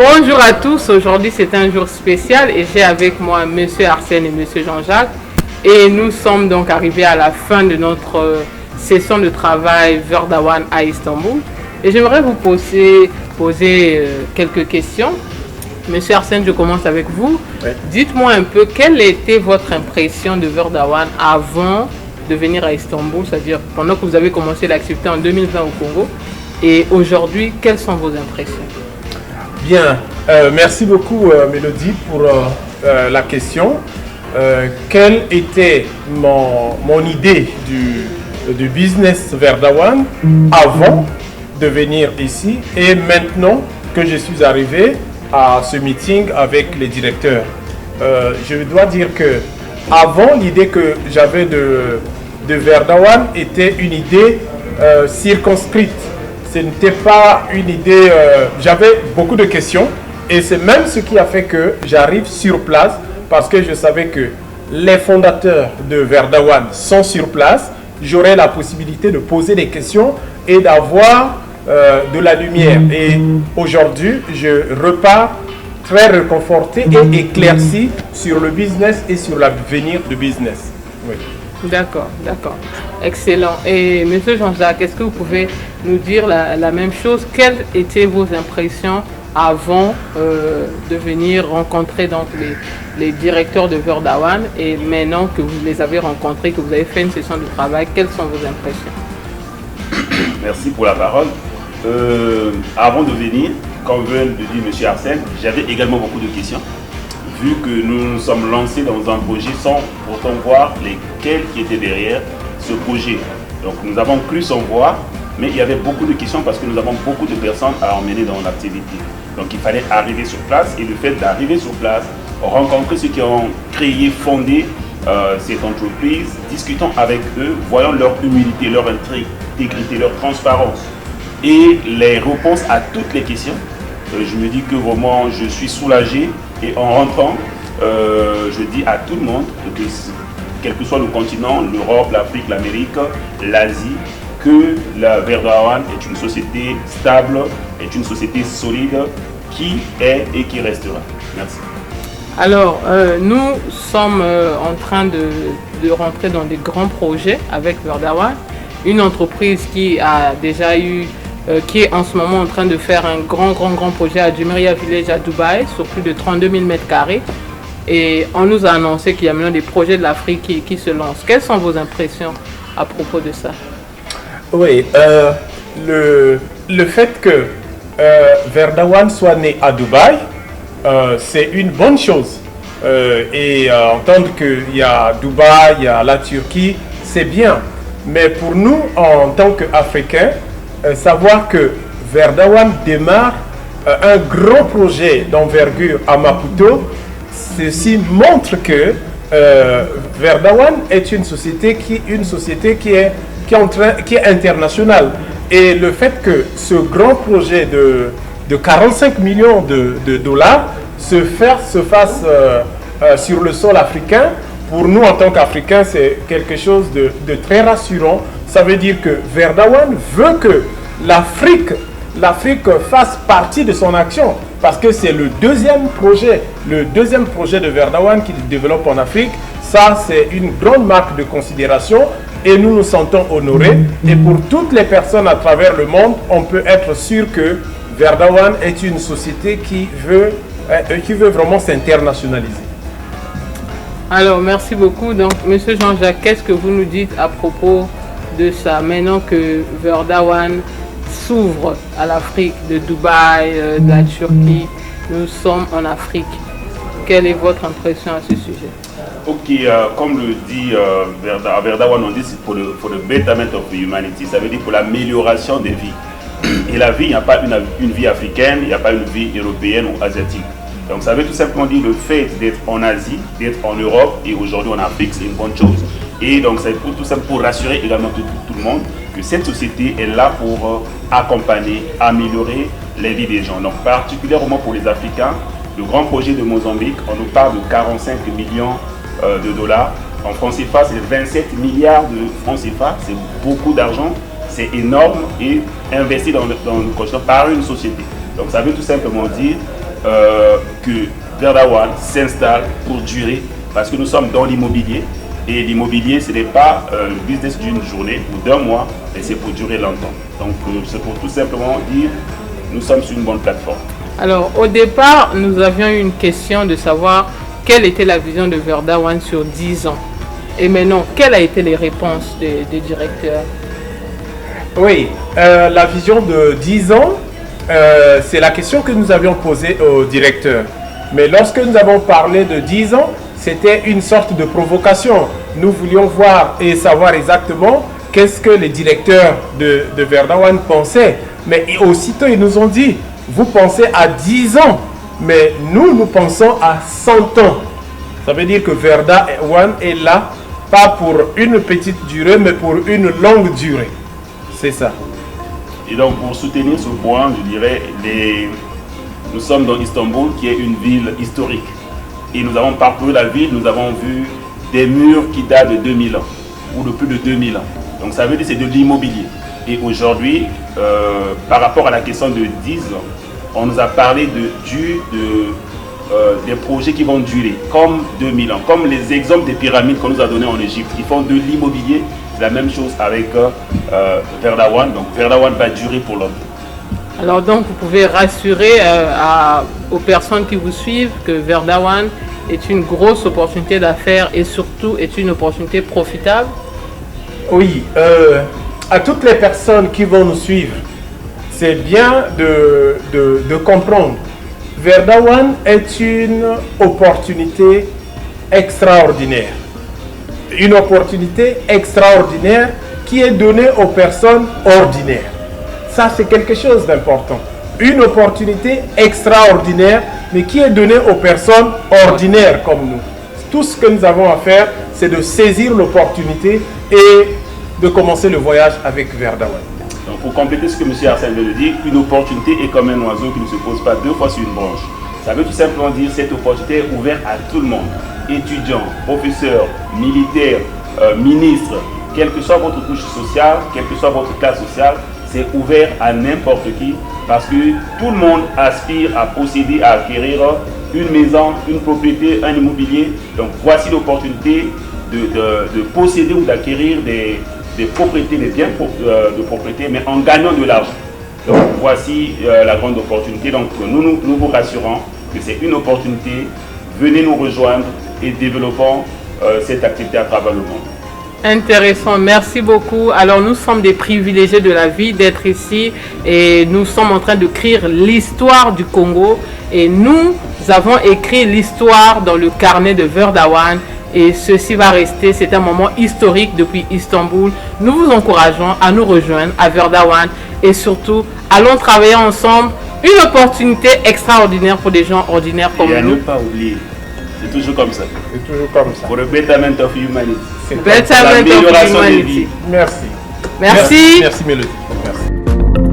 Bonjour à tous, aujourd'hui c'est un jour spécial et j'ai avec moi Monsieur Arsène et Monsieur Jean-Jacques et nous sommes donc arrivés à la fin de notre session de travail Verdawan à Istanbul et j'aimerais vous poser quelques questions. Monsieur Arsène, je commence avec vous. Oui. Dites-moi un peu quelle était votre impression de Verdawan avant de venir à Istanbul, c'est-à-dire pendant que vous avez commencé l'activité en 2020 au Congo et aujourd'hui, quelles sont vos impressions? Bien, merci beaucoup Mélodie pour la question. Quelle était mon idée du business Verdawan avant de venir ici et maintenant que je suis arrivé à ce meeting avec les directeurs? Je dois dire que avant, l'idée que j'avais de Verdawan était une idée circonscrite. Ce n'était pas une idée, j'avais beaucoup de questions et c'est même ce qui a fait que j'arrive sur place parce que je savais que les fondateurs de Verdawan sont sur place. J'aurais la possibilité de poser des questions et d'avoir de la lumière. Et aujourd'hui, je repars très réconforté et éclairci sur le business et sur l'avenir du business. Oui. D'accord, d'accord. Excellent. Et Monsieur Jean-Jacques, est-ce que vous pouvez nous dire la même chose? Quelles étaient vos impressions avant de venir rencontrer donc les directeurs de Verdawan et maintenant que vous les avez rencontrés, que vous avez fait une session de travail, quelles sont vos impressions? Merci pour la parole. Avant de venir, comme vient de dire M. Arsène, j'avais également beaucoup de questions. Vu que nous nous sommes lancés dans un projet sans pourtant voir lesquels qui étaient derrière ce projet. Donc nous avons cru sans voir, mais il y avait beaucoup de questions parce que nous avons beaucoup de personnes à emmener dans l'activité. Donc il fallait arriver sur place et le fait d'arriver sur place, rencontrer ceux qui ont créé, fondé cette entreprise, discutons avec eux, voyons leur humilité, leur intégrité, leur transparence et les réponses à toutes les questions. Je me dis que vraiment je suis soulagé. Et en rentrant, je dis à tout le monde, que quel que soit le continent, l'Europe, l'Afrique, l'Amérique, l'Asie, que la Verdawan est une société stable, est une société solide, qui est et qui restera. Merci. Alors, nous sommes en train de rentrer dans des grands projets avec Verdawan, une entreprise qui a déjà eu qui est en ce moment en train de faire un grand projet à Jumeirah Village à Dubaï sur plus de 32 000 m². Et on nous a annoncé qu'il y a maintenant des projets de l'Afrique qui se lancent. Quelles sont vos impressions à propos de ça? Oui, le fait que Verdawan soit né à Dubaï, c'est une bonne chose. Et entendre qu'il y a Dubaï, il y a la Turquie, c'est bien. Mais pour nous, en tant qu'Africains, savoir que Verdawan démarre un grand projet d'envergure à Maputo, ceci montre que Verdawan est une société qui est internationale. Et le fait que ce grand projet de 45 millions de dollars se fasse sur le sol africain, pour nous en tant qu'Africains, c'est quelque chose de très rassurant. Ça veut dire que Verdawan veut que l'Afrique fasse partie de son action parce que c'est le deuxième projet de Verdawan qu'il développe en Afrique. Ça, c'est une grande marque de considération et nous nous sentons honorés. Et pour toutes les personnes à travers le monde, on peut être sûr que Verdawan est une société qui veut vraiment s'internationaliser. Alors, merci beaucoup. Donc, Monsieur Jean-Jacques, qu'est-ce que vous nous dites à propos de ça, maintenant que Verdawan s'ouvre à l'Afrique, de Dubaï, de la Turquie, nous sommes en Afrique. Quelle est votre impression à ce sujet? Ok, comme le dit Verdawan, on dit c'est pour le betterment of humanity, ça veut dire pour l'amélioration des vies. Et la vie, il n'y a pas une vie africaine, il n'y a pas une vie européenne ou asiatique. Donc ça veut tout simplement dire le fait d'être en Asie, d'être en Europe et aujourd'hui en Afrique, c'est une bonne chose. Et donc c'est tout simplement pour rassurer également tout le monde que cette société est là pour accompagner, améliorer les vies des gens. Donc particulièrement pour les Africains, le grand projet de Mozambique, on nous parle de 45 millions de dollars. En francs CFA, c'est 27 milliards de francs CFA, c'est beaucoup d'argent, c'est énorme et investi dans le continent par une société. Donc ça veut tout simplement dire que Verdawan s'installe pour durer, parce que nous sommes dans l'immobilier. Et l'immobilier, ce n'est pas le business d'une journée ou d'un mois, mais c'est pour durer longtemps. Donc c'est pour tout simplement dire, nous sommes sur une bonne plateforme. Alors au départ, nous avions eu une question de savoir quelle était la vision de Verdawan sur 10 ans. Et maintenant, quelles ont été les réponses des directeurs? Oui, la vision de 10 ans, c'est la question que nous avions posée au directeur. Mais lorsque nous avons parlé de 10 ans, c'était une sorte de provocation. Nous voulions voir et savoir exactement qu'est-ce que les directeurs de Verdawan pensaient. Mais aussitôt, ils nous ont dit, vous pensez à 10 ans, mais nous pensons à 100 ans. Ça veut dire que Verdawan est là, pas pour une petite durée, mais pour une longue durée. C'est ça. Et donc, pour soutenir ce point, je dirais, nous sommes dans Istanbul, qui est une ville historique. Et nous avons parcouru la ville, nous avons vu des murs qui datent de 2000 ans, ou de plus de 2000 ans. Donc, ça veut dire que c'est de l'immobilier. Et aujourd'hui, par rapport à la question de 10 ans, on nous a parlé des projets qui vont durer, comme 2000 ans, comme les exemples des pyramides qu'on nous a donnés en Égypte, qui font de l'immobilier. C'est la même chose avec Verdawan. Donc Verdawan va durer pour longtemps. Alors donc vous pouvez rassurer aux personnes qui vous suivent que Verdawan est une grosse opportunité d'affaires et surtout est une opportunité profitable. Oui, à toutes les personnes qui vont nous suivre, c'est bien de comprendre. Verdawan est une opportunité extraordinaire. Une opportunité extraordinaire qui est donnée aux personnes ordinaires. Ça, c'est quelque chose d'important. Une opportunité extraordinaire, mais qui est donnée aux personnes ordinaires comme nous. Tout ce que nous avons à faire, c'est de saisir l'opportunité et de commencer le voyage avec Verdawan. Donc, pour compléter ce que M. Arsène vient de dire, une opportunité est comme un oiseau qui ne se pose pas deux fois sur une branche. Ça veut tout simplement dire que cette opportunité est ouverte à tout le monde. Étudiants, professeurs, militaires, ministres, quelle que soit votre couche sociale, quelle que soit votre classe sociale, c'est ouvert à n'importe qui parce que tout le monde aspire à posséder, à acquérir une maison, une propriété, un immobilier. Donc voici l'opportunité de posséder ou d'acquérir des propriétés, des biens de propriété, mais en gagnant de l'argent. Donc voici la grande opportunité. Donc nous vous rassurons que c'est une opportunité. Venez nous rejoindre et développons cette activité à travers le monde. Intéressant, merci beaucoup. Alors nous sommes des privilégiés de la vie d'être ici et nous sommes en train d'écrire l'histoire du Congo et nous avons écrit l'histoire dans le carnet de Verdawan et ceci va rester, c'est un moment historique depuis Istanbul. Nous vous encourageons à nous rejoindre à Verdawan et surtout allons travailler ensemble. Une opportunité extraordinaire pour des gens ordinaires comme nous. Et à ne pas oublier, c'est toujours comme ça. C'est toujours comme ça. Pour le betterment of humanity. Betterment of humanity. Merci. Merci. Merci Mélodie. Merci.